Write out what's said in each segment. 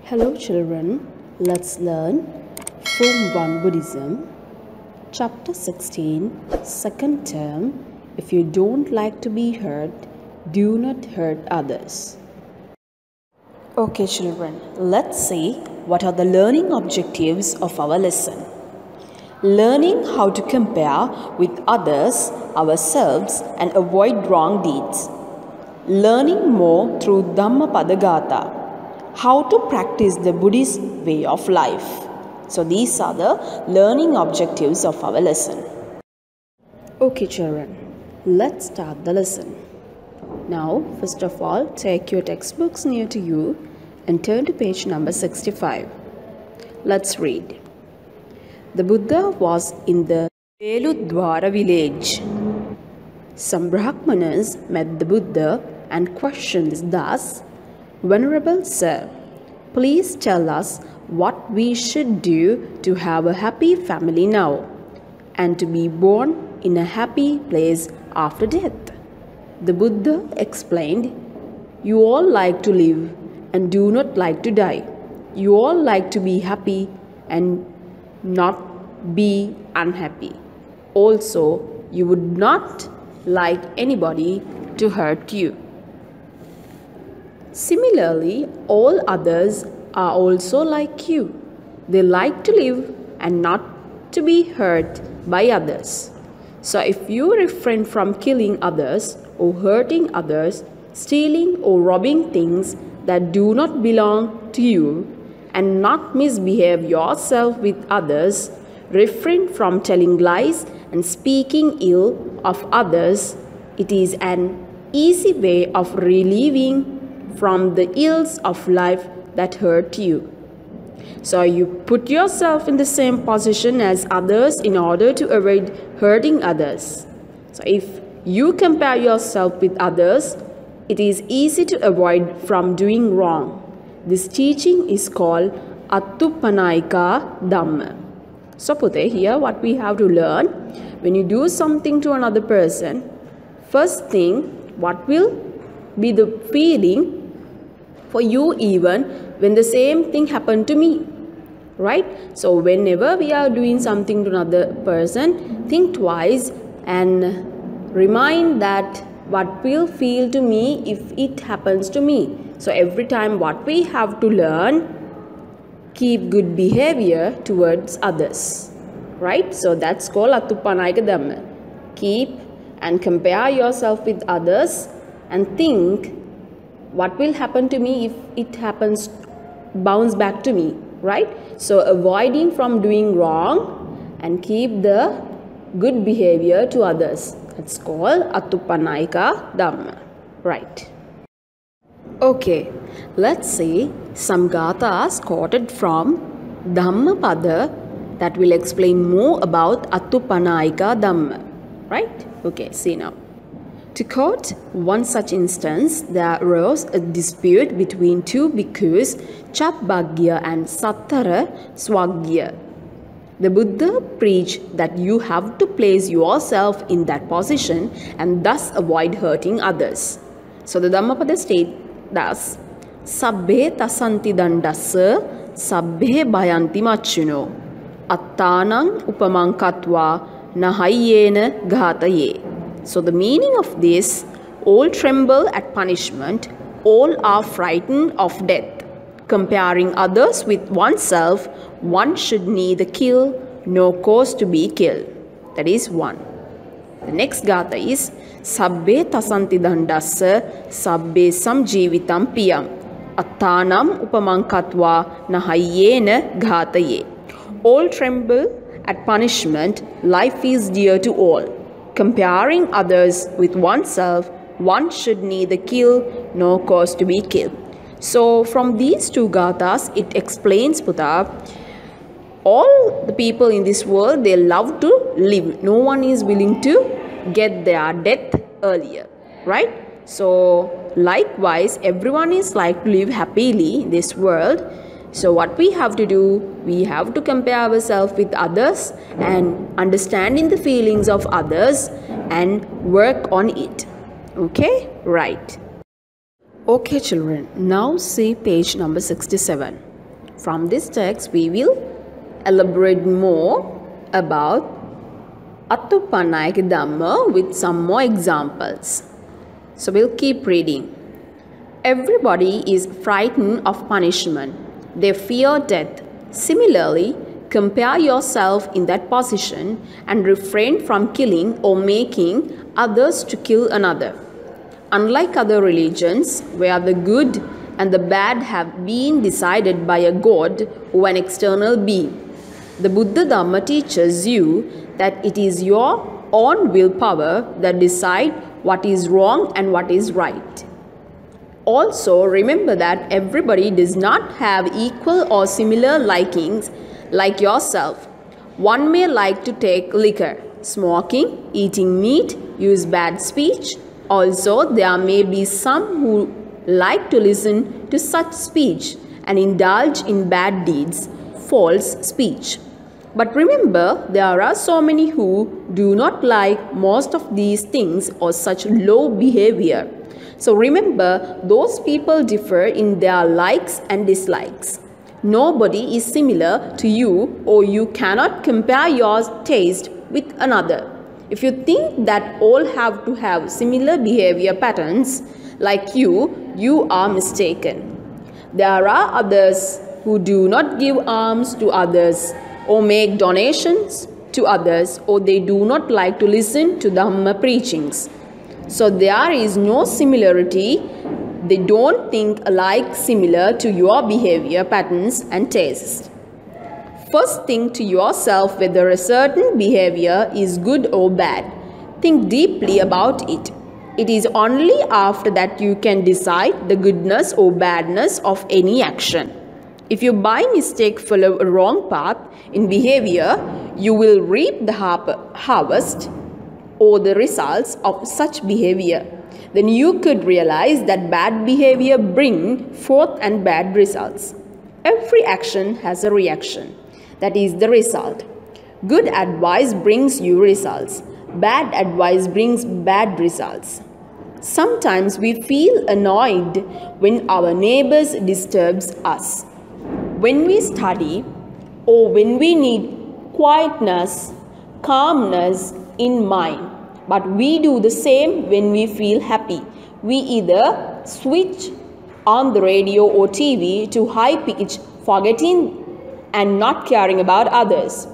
Hello children, let's learn Form 1 Buddhism, Chapter 16, Second Term. If you don't like to be hurt, do not hurt others. Okay children, let's see what are the learning objectives of our lesson. Learning how to compare with others, ourselves and avoid wrong deeds. Learning more through Dhammapada Gatha. How to practice the Buddhist way of life. So these are the learning objectives of our lesson. Okay children, let's start the lesson. Now first of all, take your textbooks near to you and turn to page number 65. Let's read. The Buddha was in the Veludwara village. Some Brahmanas met the Buddha and questioned thus, Venerable Sir, please tell us what we should do to have a happy family now and to be born in a happy place after death. The Buddha explained, you all like to live and do not like to die. You all like to be happy and not be unhappy. Also, you would not like anybody to hurt you. Similarly, all others are also like you. They like to live and not to be hurt by others. So if you refrain from killing others or hurting others, stealing or robbing things that do not belong to you, and not misbehave yourself with others, refrain from telling lies and speaking ill of others, it is an easy way of relieving from the ills of life that hurt you. So you put yourself in the same position as others in order to avoid hurting others. So if you compare yourself with others, it is easy to avoid from doing wrong. This teaching is called Attupanayika Dhamma. So Pute, here what we have to learn, when you do something to another person, first thing, what will be the feeling for you even when the same thing happened to me, right? So whenever we are doing something to another person, think twice and remind that what will feel to me if it happens to me. So every time what we have to learn, keep good behavior towards others, right? So that's called Attupanayika Dhamma. Keep and compare yourself with others and think what will happen to me if it happens, bounce back to me, right? So avoiding from doing wrong and keep the good behavior to others. That's called Attupanayika Dhamma, right? Okay, let's see some gathas quoted from Dhammapada that will explain more about Attupanayika Dhamma, right? Okay, see now. To quote one such instance, there arose a dispute between two bhikkhus, Chabbagya and Sattara Swagya. The Buddha preached that you have to place yourself in that position and thus avoid hurting others. So the Dhammapada states thus, Sabbhe tasanti dandassa, sabbhe bhayanti macchuno, attanang upamang katva, nahayyena ghataye. So the meaning of this, all tremble at punishment, all are frightened of death. Comparing others with oneself, one should neither kill nor cause to be killed. That is one. The next gatha is, Sabbe tasanti dandassa, sabbe samjeevitam piyam, attanam upamankatva nahayyena ghataye. All tremble at punishment, life is dear to all. Comparing others with oneself, one should neither kill nor cause to be killed. So from these two gathas, it explains, Buddha, all the people in this world, they love to live. No one is willing to get their death earlier, right? So likewise, everyone is like to live happily in this world. So what we have to do, we have to compare ourselves with others and understanding the feelings of others and work on it. Okay, right. Okay children, now see page number 67. From this text, we will elaborate more about Atthupannayaka Dhamma with some more examples. So we'll keep reading. Everybody is frightened of punishment. They fear death. Similarly, compare yourself in that position and refrain from killing or making others to kill another. Unlike other religions, where the good and the bad have been decided by a god or an external being, the Buddha Dhamma teaches you that it is your own willpower that decides what is wrong and what is right. Also, remember that everybody does not have equal or similar likings like yourself. One may like to take liquor, smoking, eating meat, use bad speech. Also, there may be some who like to listen to such speech and indulge in bad deeds, false speech. But remember, there are so many who do not like most of these things or such low behavior. So remember, those people differ in their likes and dislikes. Nobody is similar to you, or you cannot compare your taste with another. If you think that all have to have similar behavior patterns like you are mistaken. There are others who do not give alms to others or make donations to others, or they do not like to listen to Dhamma preachings. So there is no similarity. They don't think alike similar to your behavior patterns and tastes. First, think to yourself whether a certain behavior is good or bad. Think deeply about it. It is only after that you can decide the goodness or badness of any action. If you by mistake follow a wrong path in behavior, you will reap the harvest or the results of such behavior. Then you could realize that bad behavior brings forth and bad results. Every action has a reaction. That is the result. Good advice brings you results. Bad advice brings bad results. Sometimes we feel annoyed when our neighbors disturbs us. When we study or when we need quietness, calmness in mind, but we do the same when we feel happy. We either switch on the radio or TV to high pitch, forgetting and not caring about others.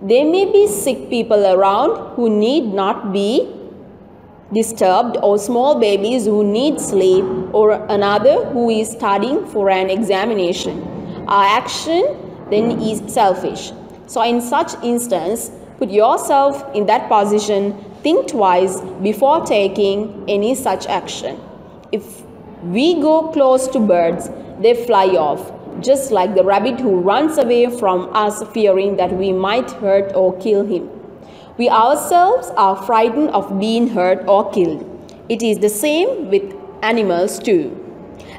There may be sick people around who need not be disturbed, or small babies who need sleep, or another who is studying for an examination. Our action then is selfish. So in such instance, put yourself in that position. Think twice before taking any such action. If we go close to birds, they fly off, just like the rabbit who runs away from us fearing that we might hurt or kill him. We ourselves are frightened of being hurt or killed. It is the same with animals too.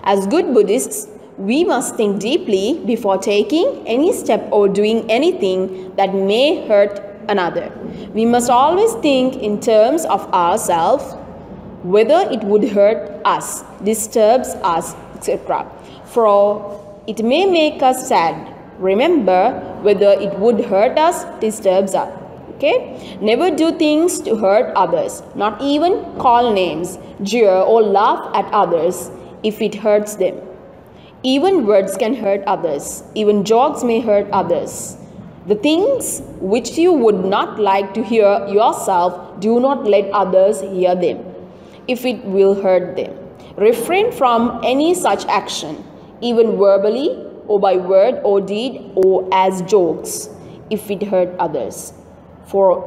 As good Buddhists, we must think deeply before taking any step or doing anything that may hurt another. We must always think in terms of ourselves, whether it would hurt us, disturbs us, etc. For it may make us sad. Remember, whether it would hurt us, disturbs us. Okay? Never do things to hurt others, not even call names, jeer or laugh at others if it hurts them. Even words can hurt others. Even jokes may hurt others. The things which you would not like to hear yourself, do not let others hear them, if it will hurt them. Refrain from any such action, even verbally or by word or deed or as jokes, if it hurt others. For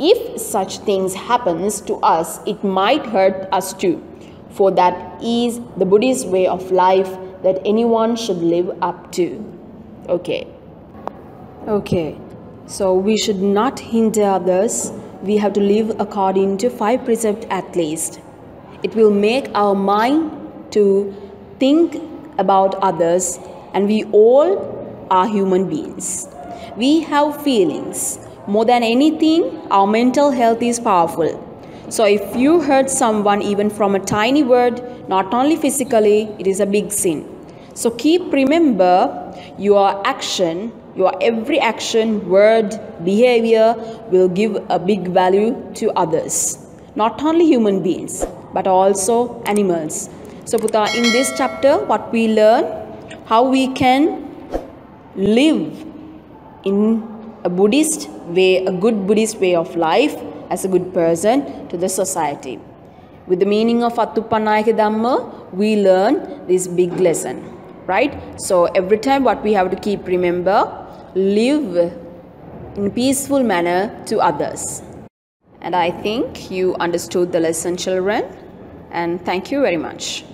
if such things happens to us, it might hurt us too. For that is the Buddhist way of life that anyone should live up to. Okay, so we should not hinder others. We have to live according to 5 precepts at least. It will make our mind to think about others, and we all are human beings. We have feelings. More than anything, our mental health is powerful. So if you hurt someone even from a tiny word, not only physically, it is a big sin. So remember, your action, your every action, word, behavior will give a big value to others. Not only human beings, but also animals. So Puta, in this chapter, what we learn, how we can live in a Buddhist way, a good Buddhist way of life as a good person to the society. With the meaning of Attuppanayake Dhamma, we learn this big lesson, right? So every time what we have to keep remember, live in a peaceful manner to others. And I think you understood the lesson, children, and thank you very much.